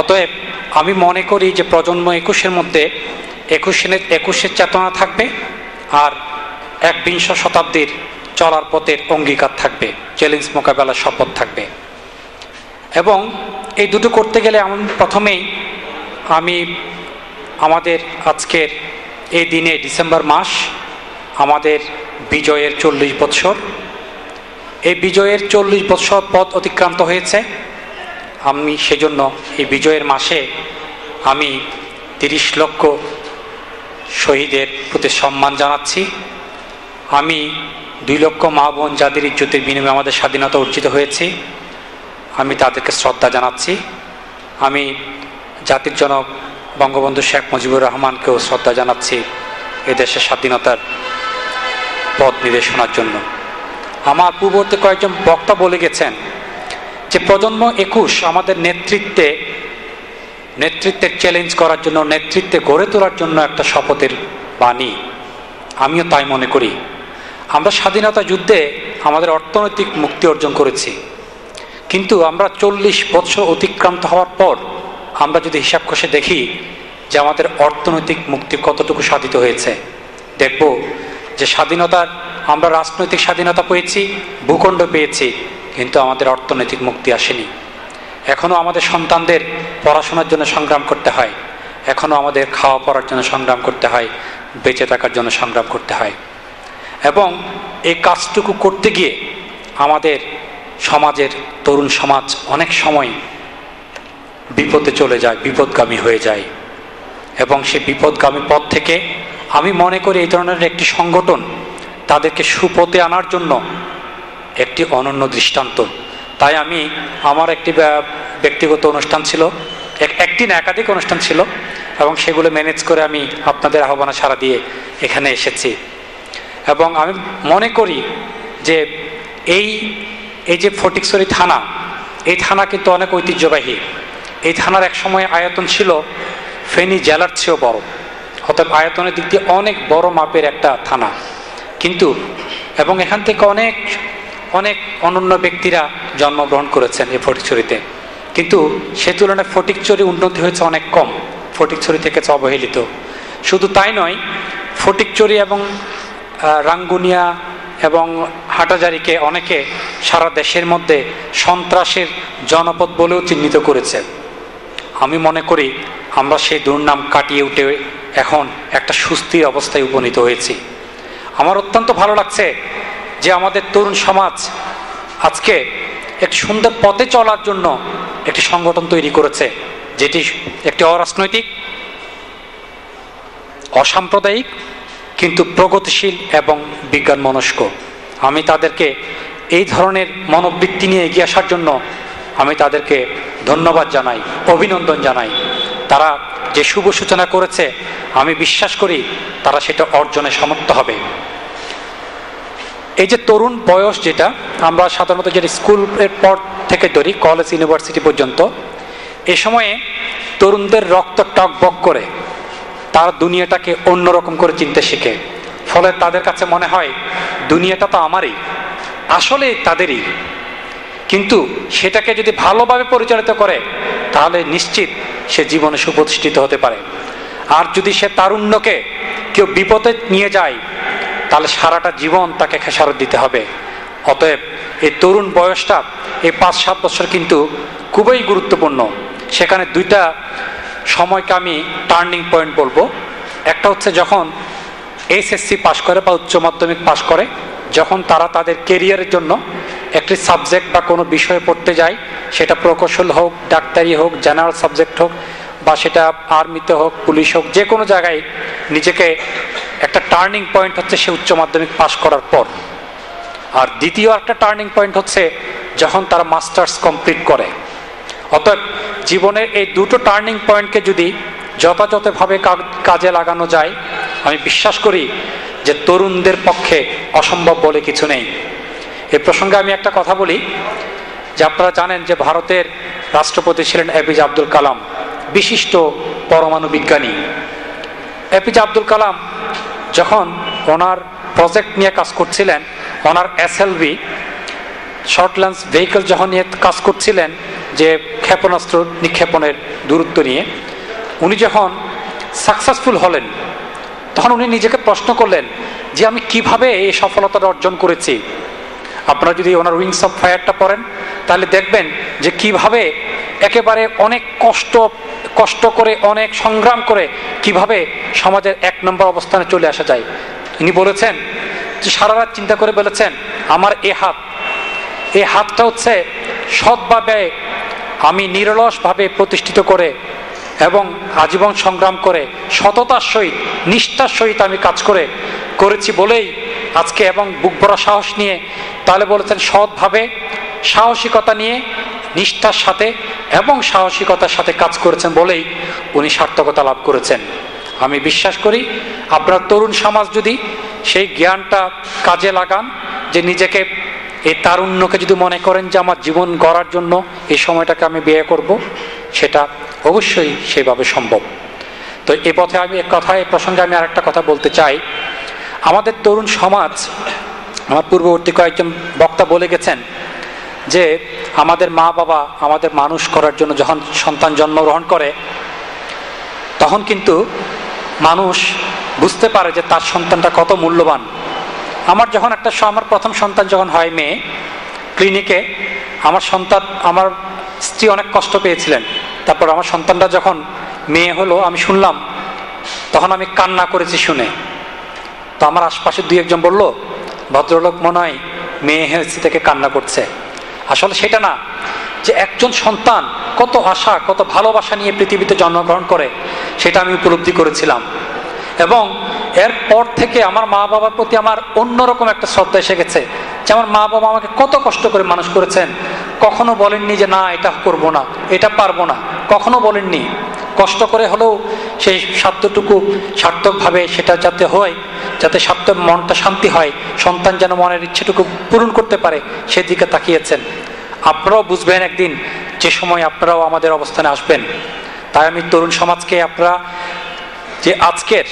অতএব আমি মনে করি যে প্রজন্ম 21-এর মধ্যে 21-এর চেতনা থাকবে, আর 21 শতাব্দীর চলার পথের অঙ্গীকার থাকবে, চ্যালেঞ্জ মোকাবেলার শপথ থাকবে। এবং এই দুটো করতে গেলে প্রথমেই আমি আমাদের আজকের এই দিনে, ডিসেম্বর মাস, আমাদের বিজয়ের 40 বৎসর। এই বিজয়ের 40 বৎসর পথ অতিক্রান্ত হয়েছে। আমি সেজন্য এই বিজয়ের মাসে আমি 30 লক্ষ শহীদের প্রতি সম্মান জানাচ্ছি। আমি 2 লক্ষ মা বোন যাদের ইজ্জতের বিনিময়ে আমাদের স্বাধীনতা অর্জিত হয়েছে, আমি তাদেরকে শ্রদ্ধা জানাচ্ছি। আমি জাতির জনক বঙ্গবন্ধু শেখ মুজিবুর রহমানকেও শ্রদ্ধা জানাচ্ছি এই দেশের স্বাধীনতার পথ নির্দেশনার জন্য। আমার পূর্ববর্তী কয়েকজন বক্তা বলে গেছেন যে প্রজন্ম 21 আমাদের নেতৃত্বের চ্যালেঞ্জ করার জন্য, নেতৃত্বে গড়ে তোলার জন্য একটা শপথের বাণী। আমিও তাই মনে করি। আমরা স্বাধীনতা যুদ্ধে আমাদের অর্থনৈতিক মুক্তি অর্জন করেছি, কিন্তু আমরা 40 বছর অতিক্রান্ত হওয়ার পর আমরা যদি হিসাব কষে দেখি যে আমাদের অর্থনৈতিক মুক্তি কতটুকু সাধিত হয়েছে, দেখব যে আমরা রাজনৈতিক স্বাধীনতা পেয়েছি, ভূখণ্ড পেয়েছি, কিন্তু আমাদের অর্থনৈতিক মুক্তি আসেনি। এখনও আমাদের সন্তানদের পড়াশোনার জন্য সংগ্রাম করতে হয়, এখনও আমাদের খাওয়া পড়ার জন্য সংগ্রাম করতে হয়, বেঁচে থাকার জন্য সংগ্রাম করতে হয়। এবং এই কাজটুকু করতে গিয়ে আমাদের সমাজের তরুণ সমাজ অনেক সময় বিপদে চলে যায়, বিপদগামী হয়ে যায়। এবং সেই বিপদগামী পথ থেকে আমি মনে করি এই ধরনের একটি সংগঠন তাদেরকে সুপথে আনার জন্য একটি অনন্য দৃষ্টান্ত। তাই আমার একটি ব্যক্তিগত অনুষ্ঠান ছিল, একটি না একাধিক অনুষ্ঠান ছিল, এবং সেগুলো ম্যানেজ করে আমি আপনাদের আহ্বানে সাড়া দিয়ে এখানে এসেছি। এবং আমি মনে করি যে এই যে ফটিকছড়ি থানা, এই থানা কিন্তু অনেক ঐতিহ্যবাহী। এই থানার এক সময় আয়তন ছিল ফেনী জেলার চেয়েও বড়, অর্থাৎ আয়তনের দিক দিয়ে অনেক বড় মাপের একটা থানা। কিন্তু এবং এখান থেকে অনেক অনেক অনন্য ব্যক্তিরা জন্মগ্রহণ করেছেন এই ফটিকছড়িতে, কিন্তু সে তুলনায় ফটিকছড়ি উন্নতি হয়েছে অনেক কম, ফটিকছড়ি থেকে অবহেলিত। শুধু তাই নয়, ফটিকছড়ি এবং রাঙ্গুনিয়া এবং হাটাজারিকে অনেকে সারা দেশের মধ্যে সন্ত্রাসের জনপদ বলেও চিহ্নিত করেছে। আমি মনে করি আমরা সেই দুর্নাম কাটিয়ে উঠে এখন একটা সুস্থির অবস্থায় উপনীত হয়েছি। আমার অত্যন্ত ভালো লাগছে যে আমাদের তরুণ সমাজ আজকে একটি সুন্দর পথে চলার জন্য একটি সংগঠন তৈরি করেছে, যেটি একটি অরাজনৈতিক, অসাম্প্রদায়িক, কিন্তু প্রগতিশীল এবং বিজ্ঞান মনস্ক। আমি তাদেরকে এই ধরনের মনোবৃত্তি নিয়ে এগিয়ে আসার জন্য আমি তাদেরকে ধন্যবাদ জানাই, অভিনন্দন জানাই। তারা যে শুভ সূচনা করেছে, আমি বিশ্বাস করি তারা সেটা অর্জনে সমর্থ হবে। এই যে তরুণ বয়স, যেটা আমরা সাধারণত যেটা স্কুলের পর থেকে ধরি কলেজ ইউনিভার্সিটি পর্যন্ত, এ সময়ে তরুণদের রক্ত টকবক করে, তারা দুনিয়াটাকে অন্যরকম করে চিনতে শিখে। ফলে তাদের কাছে মনে হয় দুনিয়াটা তো আমারই, আসলে তাদেরই। কিন্তু সেটাকে যদি ভালোভাবে পরিচালিত করে তাহলে নিশ্চিত সে জীবনে সুপ্রতিষ্ঠিত হতে পারে। আর যদি সে তারুণ্যকে কেউ বিপদে নিয়ে যায় তাহলে সারাটা জীবন তাকে খেসারত দিতে হবে। অতএব এই তরুণ বয়সটা, এই 5-7 বছর কিন্তু খুবই গুরুত্বপূর্ণ। সেখানে দুইটা সময়কে আমি টার্নিং পয়েন্ট বলবো। একটা হচ্ছে যখন এসএসসি পাশ করে বা উচ্চ মাধ্যমিক পাশ করে, যখন তারা তাদের কেরিয়ারের জন্য একটি সাবজেক্ট বা কোনো বিষয়ে পড়তে যায়, সেটা প্রকৌশল হোক, ডাক্তারি হোক, জেনারেল সাবজেক্ট হোক, বা সেটা আর্মিতে হোক, পুলিশ হোক, যে কোনো জায়গায় নিজেকে একটা টার্নিং পয়েন্ট হচ্ছে সে উচ্চ মাধ্যমিক পাশ করার পর। আর দ্বিতীয় একটা টার্নিং পয়েন্ট হচ্ছে যখন তারা মাস্টার্স কমপ্লিট করে। অতএব জীবনের এই দুটো টার্নিং পয়েন্টকে যদি যথাযথভাবে কাজে লাগানো যায়, আমি বিশ্বাস করি যে তরুণদের পক্ষে অসম্ভব বলে কিছু নেই। এই প্রসঙ্গে আমি একটা কথা বলি, যে আপনারা জানেন যে ভারতের রাষ্ট্রপতি ছিলেন এপিজে আব্দুল কালাম, বিশিষ্ট পরমাণু বিজ্ঞানী। এপিজে আব্দুল কালাম যখন ওনার প্রজেক্ট নিয়ে কাজ করছিলেন, ওনার SLV শর্ট লঞ্চ ভেহিকল যখন নিয়ে কাজ করছিলেন, যে ক্ষেপণাস্ত্র নিক্ষেপণের দূরত্ব নিয়ে, উনি যখন সাকসেসফুল হলেন তখন উনি নিজেকে প্রশ্ন করলেন যে আমি কিভাবে এই সফলতাটা অর্জন করেছি। আপনারা যদি ওনার উইংস অফ ফায়ারটা পড়েন তাহলে দেখবেন যে কিভাবে একেবারে অনেক কষ্ট করে, অনেক সংগ্রাম করে কিভাবে সমাজের 1 নম্বর অবস্থানে চলে আসা যায়। তিনি বলেছেন যে সারা রাত চিন্তা করে বলেছেন, আমার এই হাতটা হচ্ছে সৎভাবে আমি নিরলসভাবে প্রতিষ্ঠিত করে এবং আজীবন সংগ্রাম করে সততার সহিত, নিষ্ঠার সহিত আমি কাজ করেছি বলেই আজকে, এবং বুক ভরা সাহস নিয়ে, তাহলে বলেছেন সৎভাবে, সাহসিকতা নিয়ে, নিষ্ঠার সাথে এবং সাহসিকতার সাথে কাজ করেছেন বলেই উনি সার্থকতা লাভ করেছেন। আমি বিশ্বাস করি আপনার তরুণ সমাজ যদি সেই জ্ঞানটা কাজে লাগান, যে নিজেকে এই তারুণ্যকে যদি মনে করেন যে আমার জীবন গড়ার জন্য এই সময়টাকে আমি ব্যয় করব, সেটা অবশ্যই সেভাবে সম্ভব। তো এ পথে আমি এই প্রসঙ্গে আমি আরেকটা কথা বলতে চাই। আমাদের তরুণ সমাজ, আমার পূর্ববর্তী কয়েকজন বক্তা বলে গেছেন যে আমাদের মা বাবা আমাদের মানুষ করার জন্য যখন সন্তান জন্মগ্রহণ করে তখন কিন্তু মানুষ বুঝতে পারে যে তার সন্তানটা কত মূল্যবান। আমার প্রথম সন্তান যখন হয় মেয়ে, ক্লিনিকে আমার স্ত্রী অনেক কষ্ট পেয়েছিলেন। তারপর আমার সন্তানটা যখন মেয়ে হলো আমি শুনলাম, তখন আমি কান্না করেছি শুনে। তো আমার আশপাশে 2-1 জন বলল, ভদ্রলোক মনে হয় মেয়ে হয়েছে থেকে কান্না করছে। আসলে সেটা না, যে একজন সন্তান কত আশা, কত ভালোবাসা নিয়ে পৃথিবীতে জন্মগ্রহণ করে, সেটা আমি উপলব্ধি করেছিলাম। এবং এরপর থেকে আমার মা বাবার প্রতি আমার অন্যরকম একটা শ্রদ্ধা এসে গেছে, যে আমার মা বাবা আমাকে কত কষ্ট করে মানুষ করেছেন। কখনো বলেননি যে না এটা করব না, এটা পারবো না, কখনো বলেননি। কষ্ট করে হলেও সেই সাধ্যটুকু সার্থকভাবে সেটা যাতে হয়, যাতে সার্থক মনটা শান্তি হয়, সন্তান যেন মনের ইচ্ছেটুকু পূরণ করতে পারে, সেদিকে তাকিয়েছেন। আপনারাও বুঝবেন একদিন, যে সময় আপনারাও আমাদের অবস্থানে আসবেন। তাই আমি তরুণ সমাজকে, আপনারা যে আজকের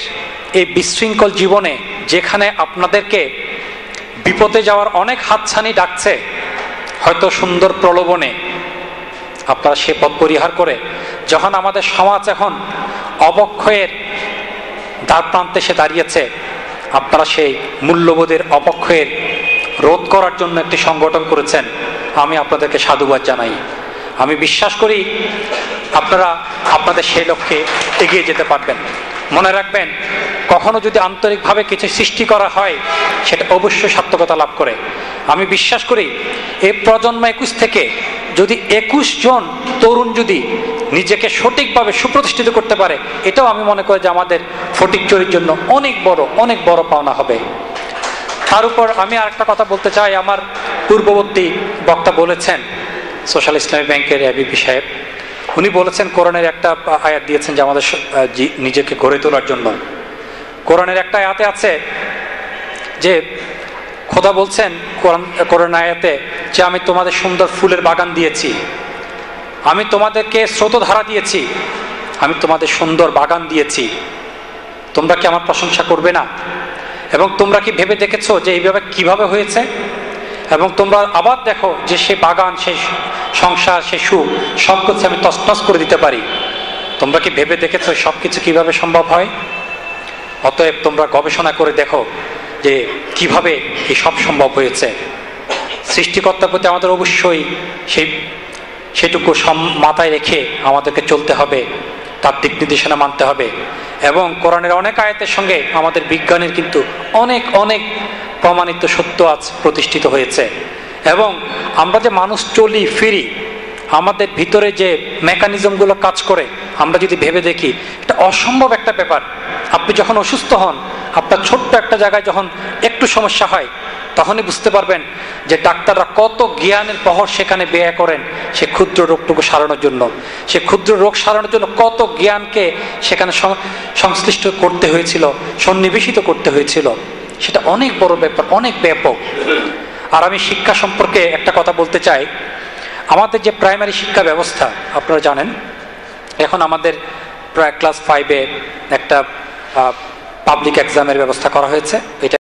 এই বিশৃঙ্খল জীবনে যেখানে আপনাদেরকে বিপদে যাওয়ার অনেক হাতছানি ডাকছে, হয়তো সুন্দর প্রলোভনে, আপনারা সে পথ পরিহার করে যখন আমাদের সমাজ এখন অবক্ষয়ের দ্বার প্রান্তে এসে দাঁড়িয়েছে, আপনারা সেই মূল্যবোধের অবক্ষয়ের রোধ করার জন্য একটি সংগঠন করেছেন। আমি আপনাদেরকে সাধুবাদ জানাই। আমি বিশ্বাস করি আপনারা আপনাদের সেই লক্ষ্যে এগিয়ে যেতে পারবেন। মনে রাখবেন, কখনো যদি আন্তরিকভাবে কিছু সৃষ্টি করা হয়, সেটা অবশ্যই সার্থকতা লাভ করে। আমি বিশ্বাস করি এই প্রজন্ম 21 থেকে যদি 21 জন তরুণ যদি নিজেকে সঠিকভাবে সুপ্রতিষ্ঠিত করতে পারে, এটাও আমি মনে করি যে আমাদের ফটিকছড়ির জন্য অনেক বড় পাওনা হবে। তার উপর আমি আরেকটা কথা বলতে চাই। আমার পূর্ববর্তী বক্তা বলেছেন, সোশ্যাল ইসলামী ব্যাংকের এবিপি সাহেব, উনি বলেছেন কোরআনের একটা আয়াত দিয়েছেন যে আমাদের নিজেকে গড়ে তোলার জন্য। কোরআনের একটা আয়াতে আছে যে খোদা বলছেন কোরআন আয়াতে যে আমি তোমাদের সুন্দর ফুলের বাগান দিয়েছি, আমি তোমাদেরকে স্রোতধারা দিয়েছি, আমি তোমাদের সুন্দর বাগান দিয়েছি, তোমরা কি আমার প্রশংসা করবে না? এবং তোমরা কি ভেবে দেখেছো যে এইভাবে কিভাবে হয়েছে? এবং তোমরা আবার দেখো যে সে বাগান, সেই সংসার, সে সুখ সবকিছু আমি তছনছ করে দিতে পারি। তোমরা কি ভেবে দেখেছো সবকিছু কিভাবে সম্ভব হয়? অতএব তোমরা গবেষণা করে দেখো যে কিভাবে এই সব সম্ভব হয়েছে। সৃষ্টিকর্তার প্রতি আমাদের অবশ্যই সেটুকু মাথায় রেখে আমাদেরকে চলতে হবে, তার দিক নির্দেশনা মানতে হবে। এবং কোরআনের অনেক আয়াতের সঙ্গে আমাদের বিজ্ঞানের কিন্তু অনেক প্রমাণিত সত্য আজ প্রতিষ্ঠিত হয়েছে। এবং আমরা যে মানুষ চলি ফিরি, আমাদের ভিতরে যে মেকানিজমগুলো কাজ করে, আমরা যদি ভেবে দেখি, এটা অসম্ভব একটা ব্যাপার। আপনি যখন অসুস্থ হন, আপনার ছোট্ট একটা জায়গায় যখন একটু সমস্যা হয়, তখনই বুঝতে পারবেন যে ডাক্তাররা কত জ্ঞানের প্রহর সেখানে ব্যয় করেন সে ক্ষুদ্র রোগটুকু সারানোর জন্য। সে ক্ষুদ্র রোগ সারানোর জন্য কত জ্ঞানকে সেখানে সংশ্লিষ্ট করতে হয়েছিল, সন্নিবেশিত করতে হয়েছিল। সেটা অনেক বড় ব্যাপার, অনেক ব্যাপক। আর আমি শিক্ষা সম্পর্কে একটা কথা বলতে চাই। আমাদের যে প্রাইমারি শিক্ষা ব্যবস্থা, আপনারা জানেন এখন আমাদের প্রায় ক্লাস 5-এ একটা পাবলিক এক্সামের ব্যবস্থা করা হয়েছে। এটা